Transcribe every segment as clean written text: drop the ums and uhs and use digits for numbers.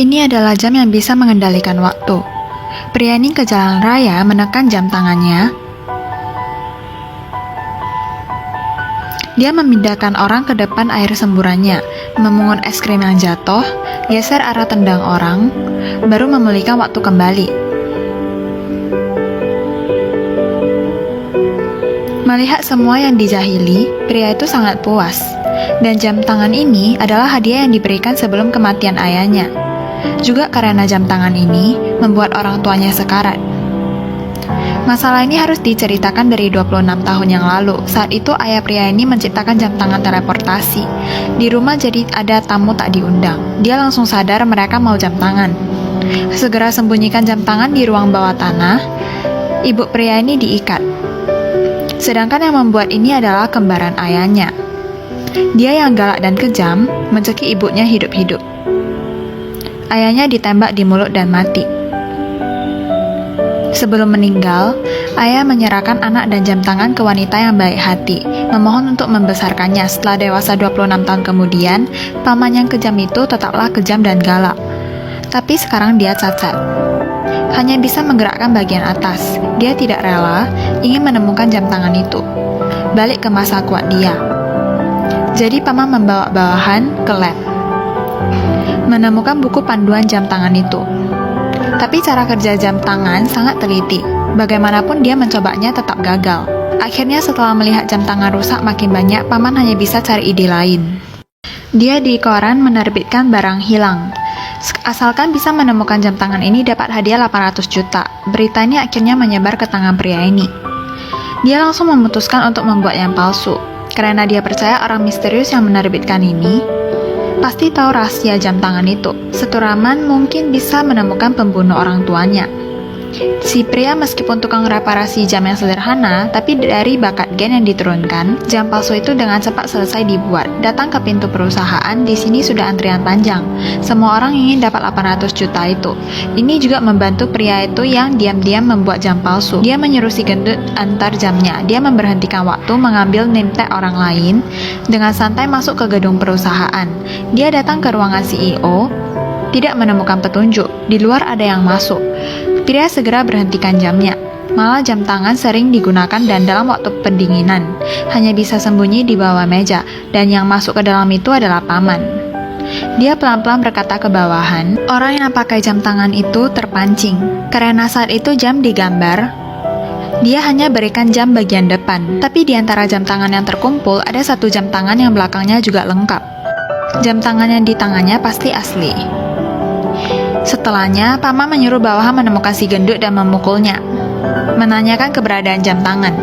Ini adalah jam yang bisa mengendalikan waktu. Pria ini ke jalan raya menekan jam tangannya. Dia memindahkan orang ke depan air semburannya, memungut es krim yang jatuh, geser arah tendang orang, baru memulihkan waktu kembali. Melihat semua yang dijahili, pria itu sangat puas. Dan jam tangan ini adalah hadiah yang diberikan sebelum kematian ayahnya. Juga karena jam tangan ini membuat orang tuanya sekarat. Masalah ini harus diceritakan dari 26 tahun yang lalu. Saat itu ayah pria ini menciptakan jam tangan teleportasi. Di rumah jadi ada tamu tak diundang. Dia langsung sadar mereka mau jam tangan. Segera sembunyikan jam tangan di ruang bawah tanah. Ibu pria ini diikat. Sedangkan yang membuat ini adalah kembaran ayahnya. Dia yang galak dan kejam, mencekik ibunya hidup-hidup. Ayahnya ditembak di mulut dan mati. Sebelum meninggal, ayah menyerahkan anak dan jam tangan ke wanita yang baik hati, memohon untuk membesarkannya. Setelah dewasa 26 tahun kemudian, paman yang kejam itu tetaplah kejam dan galak. Tapi sekarang dia cacat. Hanya bisa menggerakkan bagian atas. Dia tidak rela, ingin menemukan jam tangan itu. Balik ke masa kuat dia. Jadi paman membawa bawahan ke lab, menemukan buku panduan jam tangan itu. Tapi cara kerja jam tangan sangat teliti. Bagaimanapun dia mencobanya tetap gagal. Akhirnya setelah melihat jam tangan rusak makin banyak, paman hanya bisa cari ide lain. Dia di koran menerbitkan barang hilang. Asalkan bisa menemukan jam tangan ini dapat hadiah 800 juta. Berita ini akhirnya menyebar ke tangan pria ini. Dia langsung memutuskan untuk membuat yang palsu. Karena dia percaya orang misterius yang menerbitkan ini pasti tahu rahasia jam tangan itu. Seturaman mungkin bisa menemukan pembunuh orang tuanya. Si pria meskipun tukang reparasi jam yang sederhana, tapi dari bakat gen yang diturunkan, jam palsu itu dengan cepat selesai dibuat. Datang ke pintu perusahaan, di sini sudah antrian panjang. Semua orang ingin dapat 800 juta itu. Ini juga membantu pria itu yang diam-diam membuat jam palsu. Dia menyuruh si gendut antar jamnya. Dia memberhentikan waktu, mengambil name tag orang lain, dengan santai masuk ke gedung perusahaan. Dia datang ke ruangan CEO, tidak menemukan petunjuk. Di luar ada yang masuk. Pria segera berhentikan jamnya. Malah jam tangan sering digunakan dan dalam waktu pendinginan. Hanya bisa sembunyi di bawah meja. Dan yang masuk ke dalam itu adalah paman. Dia pelan-pelan berkata ke bawahan, orang yang pakai jam tangan itu terpancing. Karena saat itu jam digambar, dia hanya berikan jam bagian depan. Tapi di antara jam tangan yang terkumpul, ada satu jam tangan yang belakangnya juga lengkap. Jam tangan yang di tangannya pasti asli. Setelahnya, paman menyuruh bawahan menemukan si gendut dan memukulnya. Menanyakan keberadaan jam tangan.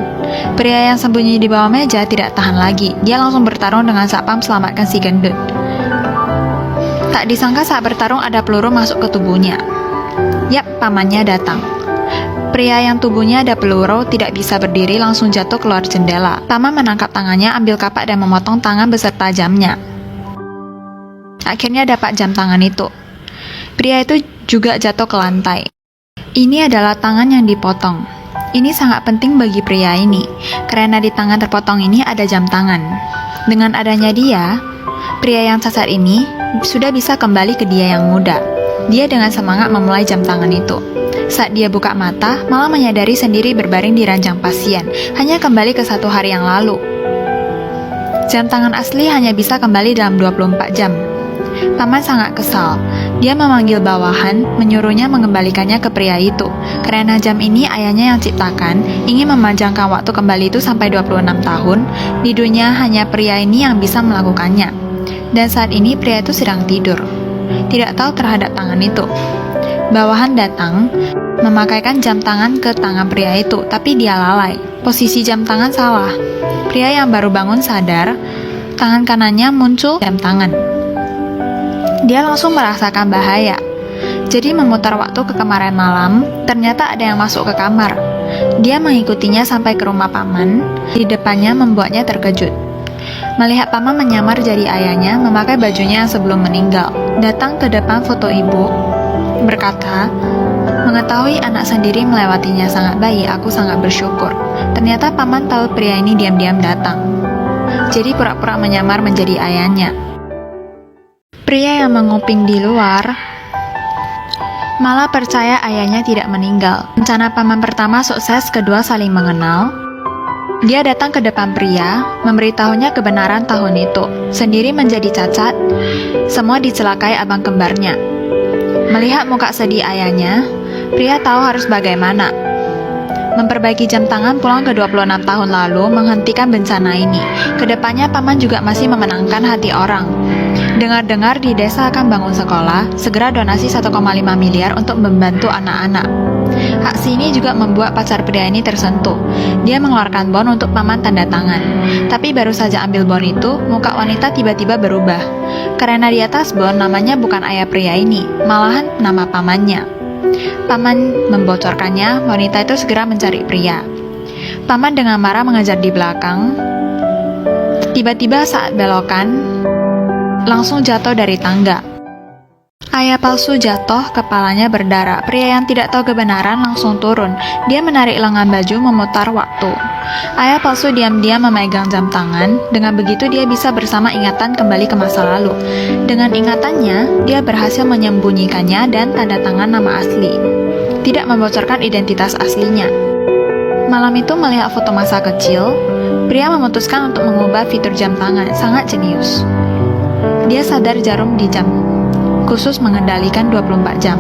Pria yang sembunyi di bawah meja tidak tahan lagi. Dia langsung bertarung dengan satpam selamatkan si gendut. Tak disangka saat bertarung ada peluru masuk ke tubuhnya. Yap, pamannya datang. Pria yang tubuhnya ada peluru tidak bisa berdiri langsung jatuh keluar jendela. Paman menangkap tangannya, ambil kapak dan memotong tangan beserta jamnya. Akhirnya dapat jam tangan itu. Pria itu juga jatuh ke lantai. Ini adalah tangan yang dipotong. Ini sangat penting bagi pria ini, karena di tangan terpotong ini ada jam tangan. Dengan adanya dia, pria yang cacat ini sudah bisa kembali ke dia yang muda. Dia dengan semangat memulai jam tangan itu. Saat dia buka mata, malah menyadari sendiri berbaring di ranjang pasien, hanya kembali ke 1 hari yang lalu. Jam tangan asli hanya bisa kembali dalam 24 jam. Paman sangat kesal. Dia memanggil bawahan, menyuruhnya mengembalikannya ke pria itu. Karena jam ini ayahnya yang ciptakan, ingin memanjangkan waktu kembali itu sampai 26 tahun. Di dunia hanya pria ini yang bisa melakukannya. Dan saat ini pria itu sedang tidur. Tidak tahu terhadap tangan itu. Bawahan datang, memakaikan jam tangan ke tangan pria itu, tapi dia lalai. Posisi jam tangan salah. Pria yang baru bangun sadar, tangan kanannya muncul jam tangan. Dia langsung merasakan bahaya. Jadi memutar waktu ke kemarin malam, ternyata ada yang masuk ke kamar. Dia mengikutinya sampai ke rumah paman. Di depannya membuatnya terkejut. Melihat paman menyamar jadi ayahnya, memakai bajunya yang sebelum meninggal. Datang ke depan foto ibu, berkata, mengetahui anak sendiri melewatinya sangat baik, aku sangat bersyukur. Ternyata paman tahu pria ini diam-diam datang. jadi pura-pura menyamar menjadi ayahnya. Pria yang menguping di luar malah percaya ayahnya tidak meninggal. Rencana paman pertama sukses, kedua saling mengenal. Dia datang ke depan pria, memberitahunya kebenaran tahun itu. Sendiri menjadi cacat, semua dicelakai abang kembarnya. Melihat muka sedih ayahnya, pria tahu harus bagaimana. Memperbaiki jam tangan pulang ke 26 tahun lalu menghentikan bencana ini. Kedepannya paman juga masih memenangkan hati orang. Dengar-dengar di desa akan bangun sekolah, segera donasi 1,5 miliar untuk membantu anak-anak. Aksi ini juga membuat pacar pria ini tersentuh. Dia mengeluarkan bon untuk paman tanda tangan. Tapi baru saja ambil bon itu, muka wanita tiba-tiba berubah. Karena di atas bon namanya bukan ayah pria ini, malahan nama pamannya. Paman membocorkannya, wanita itu segera mencari pria. Paman dengan marah mengejar di belakang. Tiba-tiba saat belokan, langsung jatuh dari tangga. Ayah palsu jatuh, kepalanya berdarah. Pria yang tidak tahu kebenaran langsung turun. Dia menarik lengan baju, memutar waktu. Ayah palsu diam-diam memegang jam tangan. Dengan begitu dia bisa bersama ingatan kembali ke masa lalu. Dengan ingatannya, dia berhasil menyembunyikannya dan tanda tangan nama asli. Tidak membocorkan identitas aslinya. Malam itu melihat foto masa kecil, pria memutuskan untuk mengubah fitur jam tangan. Sangat jenius. Dia sadar jarum di jam khusus mengendalikan 24 jam.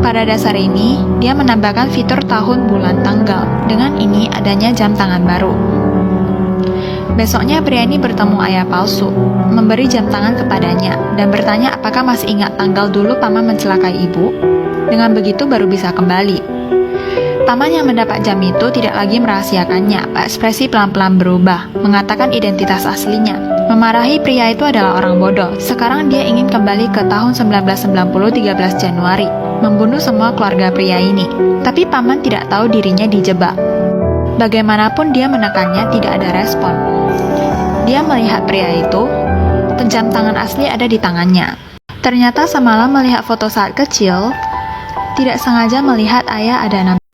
Pada dasar ini, dia menambahkan fitur tahun, bulan, tanggal. Dengan ini, adanya jam tangan baru. Besoknya pria ini bertemu ayah palsu, memberi jam tangan kepadanya, dan bertanya apakah masih ingat tanggal dulu paman mencelakai ibu. Dengan begitu baru bisa kembali. Paman yang mendapat jam itu tidak lagi merahasiakannya. Ekspresi pelan-pelan berubah, mengatakan identitas aslinya. Memarahi pria itu adalah orang bodoh. Sekarang dia ingin kembali ke tahun 1990 13 Januari, membunuh semua keluarga pria ini. Tapi paman tidak tahu dirinya dijebak. Bagaimanapun dia menekannya, tidak ada respon. Dia melihat pria itu, jam tangan asli ada di tangannya. Ternyata semalam melihat foto saat kecil, tidak sengaja melihat ayah ada nama